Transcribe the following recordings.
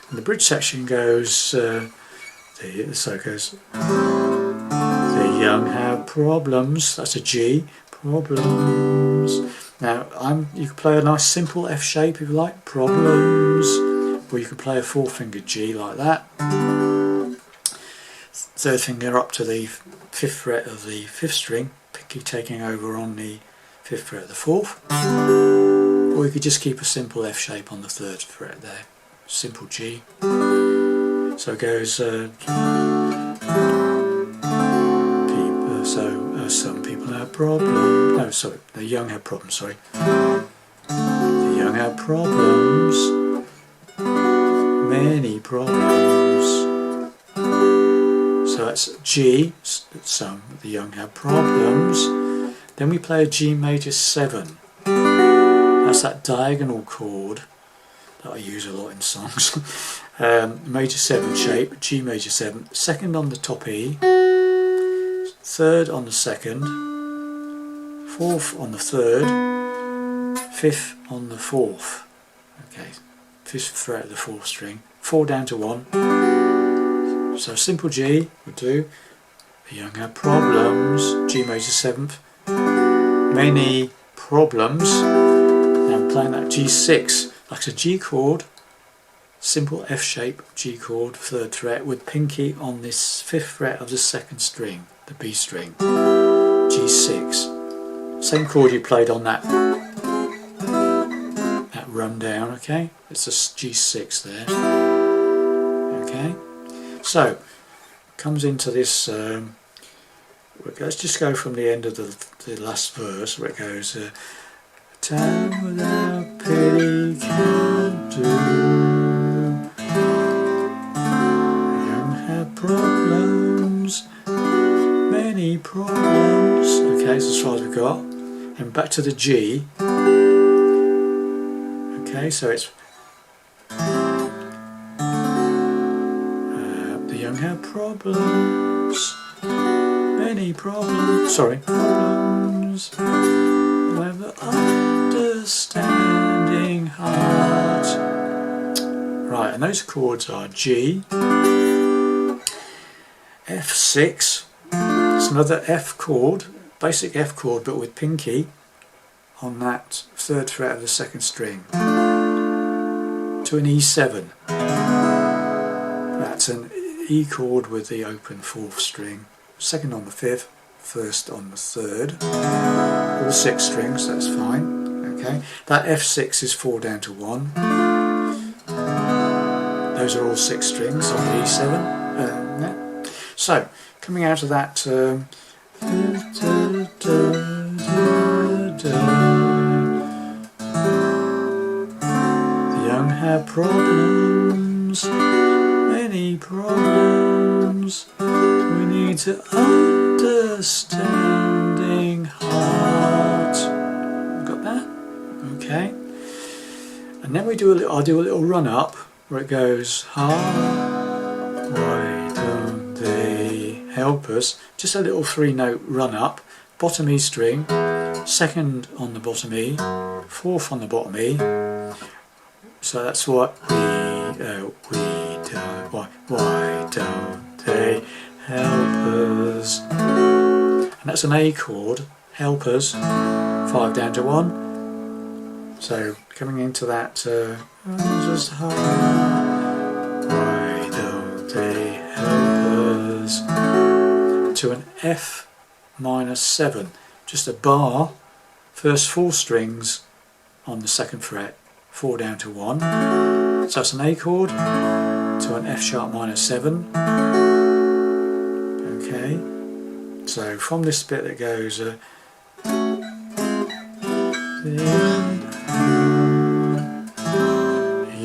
And the bridge section goes, so it goes, the young have problems, that's a G, problems. Now you can play a nice simple F shape if you like, problems, or you can play a 4-fingered G like that. Third finger up to the 5th fret of the 5th string, pinky taking over on the 5th fret of the 4th. Or you could just keep a simple F shape on the 3rd fret there, simple G. So it goes, some people have problems, no sorry, the young have problems, sorry. The young have problems, many problems. So that's G, some, the young have problems. Then we play a G major 7. That's that diagonal chord that I use a lot in songs. Major 7 shape, G major 7, 2nd on the top E, 3rd on the 2nd, 4th on the 3rd, 5th on the 4th. Okay, 5th fret of the 4th string, 4 down to 1. So simple G would do. The young have problems, G major 7th, many problems. Now I'm playing that G6, like a G chord, simple F shape G chord, 3rd fret, with pinky on this 5th fret of the 2nd string, the B string, G6. Same chord you played on that rundown, okay? It's a G6 there, okay? So, comes into this, let's just go from the end of the last verse where it goes, time without pity can do. Young have problems, many problems. Okay, so as far as we got. And back to the G. Okay, so it's the young have problems, many problems. Sorry, problems. Have an understanding heart. Right, and those chords are G, F6. It's another F chord, basic F chord, but with pinky on that 3rd fret of the 2nd string, to an E7. That's an E chord with the open 4th string, 2nd on the 5th, 1st on the 3rd, all 6 strings, that's fine. Okay, that F6 is 4 down to 1. Those are all 6 strings on the E7. Yeah. So, coming out of that, the young have problems, many problems. We need to understanding heart. Got that? Okay. And then I'll do a little run up where it goes, heart, why don't they help us? Just a little 3-note run up, bottom E string, 2nd on the bottom E, 4th on the bottom E. So that's what why don't they help us? And that's an A chord, help us, 5 down to 1. So coming into that, just why don't they help us? To an F minor 7, just a bar, first 4 strings on the 2nd fret, 4 down to 1. So that's an A chord to an F sharp minor 7. Okay, so from this bit that goes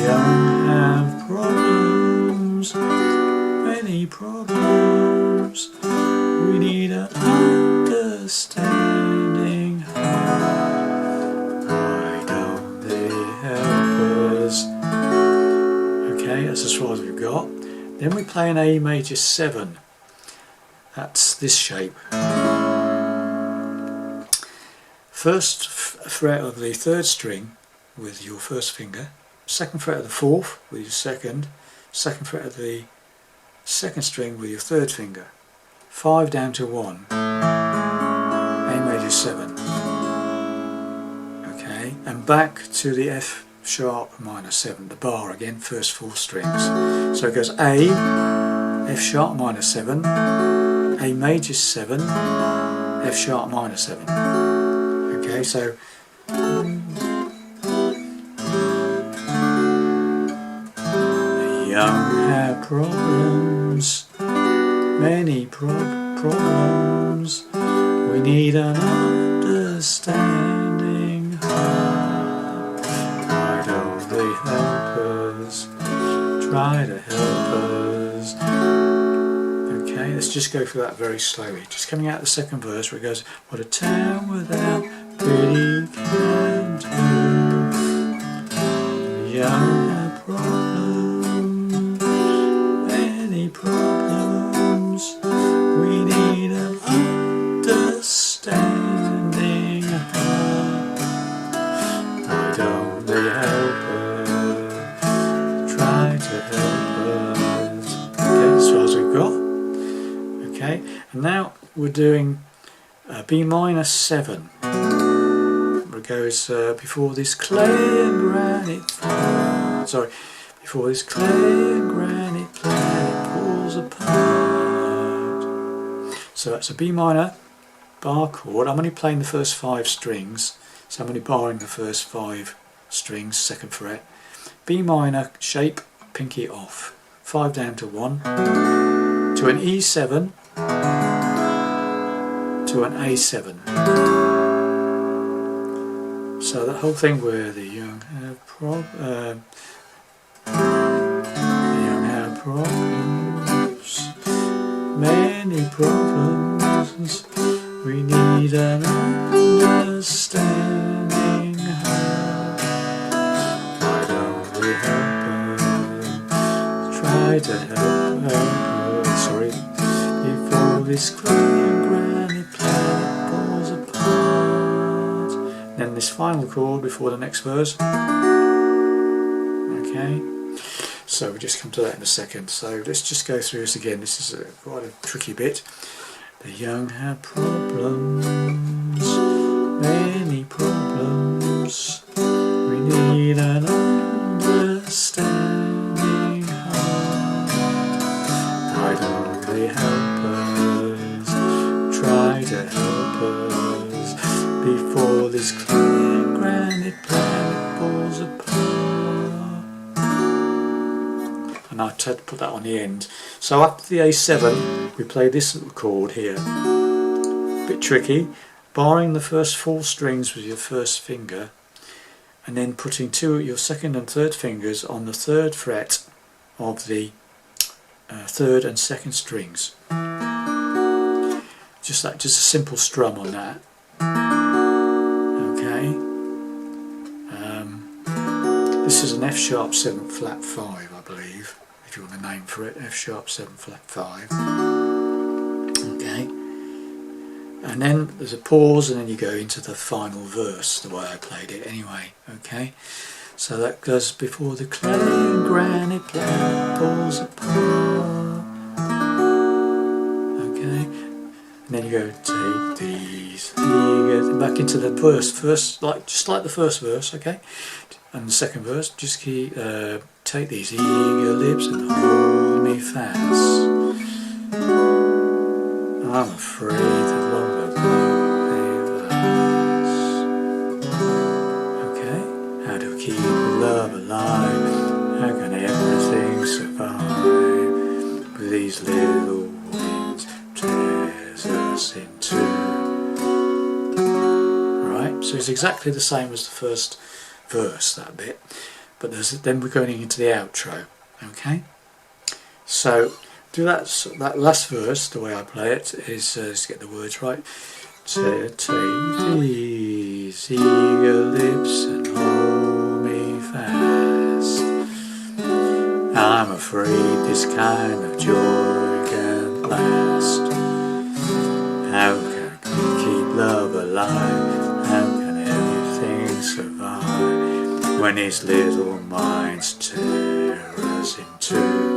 young have problems, many problems. We need an understanding heart. Why don't they help us? Okay, that's as far as we've got. Then we play an A major 7. That's this shape. First fret of the 3rd string with your 1st finger, 2nd fret of the 4th with your 2nd, second fret of the second string with your third finger. 5 down to 1, A major 7. Okay, and back to the F sharp minor 7, the bar again, first 4 strings. So it goes A, F sharp minor 7, A major 7, F sharp minor 7. Okay, so the young have problems, many problems. We need an understanding heart. Why don't they help us? Try to help us. Okay, let's just go through that very slowly. Just coming out the second verse where it goes, what a town without pity can do. The young have problems, many problems. We need an understanding heart. Why don't they help us? Try to help us. Okay, as far as we've got. Okay, and now we're doing B minor 7. It goes before this clay and granite planet. Sorry, before this clay and granite planet falls apart. So that's a B minor bar chord. I'm only playing the first 5 strings, so I'm only barring the first 5 strings, second fret. B minor shape, pinky off. 5 down to 1, to an E7, to an A7. So that whole thing where the young have problems, many problems. We need an understanding heart. Why don't we help us? Try to help us. Sorry, before this clay and granite planet falls apart. Then this final chord before the next verse. Okay, so we'll just come to that in a second. So let's just go through this again. This is quite a tricky bit. The young have problems, many problems. We need an understanding heart. Why don't they help us? Try to help us before this clear granite planet falls apart. And I had to put that on the end. So after the A7 we play this little chord here. A bit tricky, barring the first 4 strings with your first finger and then putting your second and third fingers on the 3rd fret of the 3rd and 2nd strings. Just a simple strum on that. Okay. This is an F sharp 7 flat 5, I believe, if you want a name for it. F sharp 7 flat 5. Okay. And then there's a pause and then you go into the final verse, the way I played it anyway. Okay. So that goes before the clay and granite planet falls apart. Okay. And then you go, take these, back into the verse, just like the first verse, okay? And the second verse, just keep, take these eager lips and hold me fast. I'm afraid that longer they last. Okay, how to keep love alive? How can everything survive? With these little wings tears us in two. Right, so it's exactly the same as the first verse, that bit, but then we're going into the outro. Okay, so do that last verse. The way I play it is let's get the words right. Take these eager lips and hold me fast. I'm afraid this kind of joy can't last. How can we keep love alive? How can anything survive when these little minds tear us in two?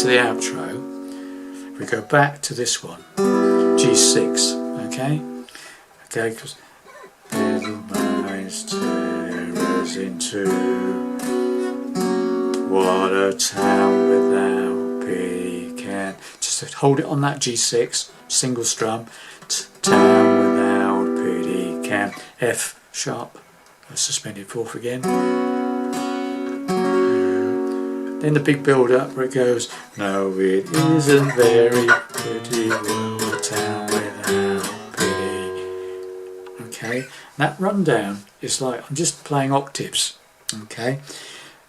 to the outro, we go back to this one, G6, okay? Okay, because little minds tear us into what a town without pecan. Just hold it on that G6, single strum, town without pity can. F sharp, suspended fourth again. Then the big build up where it goes, no it isn't very pretty, a town without pity. Okay, that rundown is like, I'm just playing octaves, okay?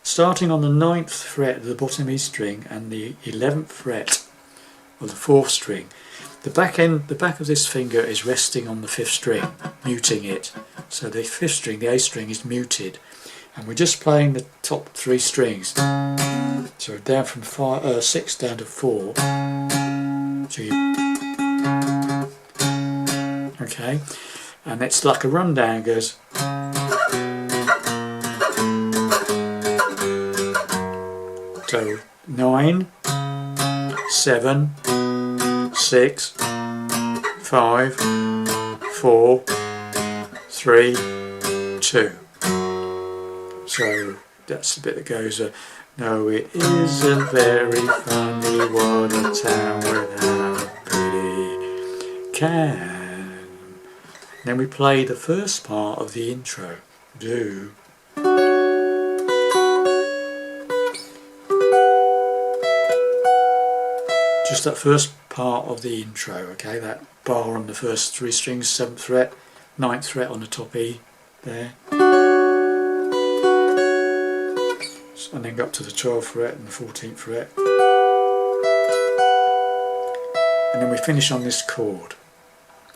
Starting on the 9th fret of the bottom E string and the 11th fret of the 4th string. The back of this finger is resting on the 5th string, muting it. So the 5th string, the A string, is muted. And we're just playing the top 3 strings. So down from 6 down to 4. So you, okay, and it's like a rundown. It goes. So 9, 7, 6, 5, 4, 3, 2. So that's the bit that goes, no it isn't very funny what a town without pity can. Then we play the first part of the intro. Do. Just that first part of the intro, okay, that bar on the first 3 strings, 7th fret, 9th fret on the top E there. And then go up to the 12th fret and the 14th fret. And then we finish on this chord,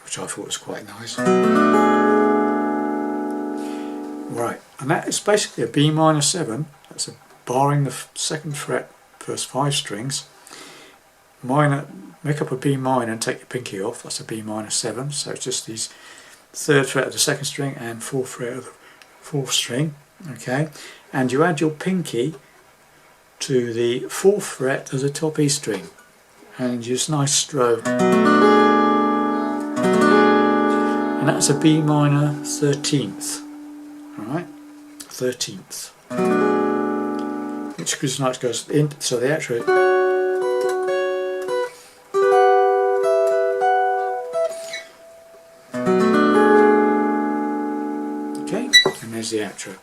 which I thought was quite nice. Right, and that is basically a B minor 7, that's a barring the 2nd fret, first 5 strings. Minor, make up a B minor and take your pinky off, that's a B minor 7, so it's just these 3rd fret of the 2nd string and 4th fret of the 4th string, okay, and you add your pinky to the 4th fret of the top E string and just nice stroke, and that's a B minor 13th, alright, 13th, which goes nice, goes in, so the outro. Okay, and there's the outro.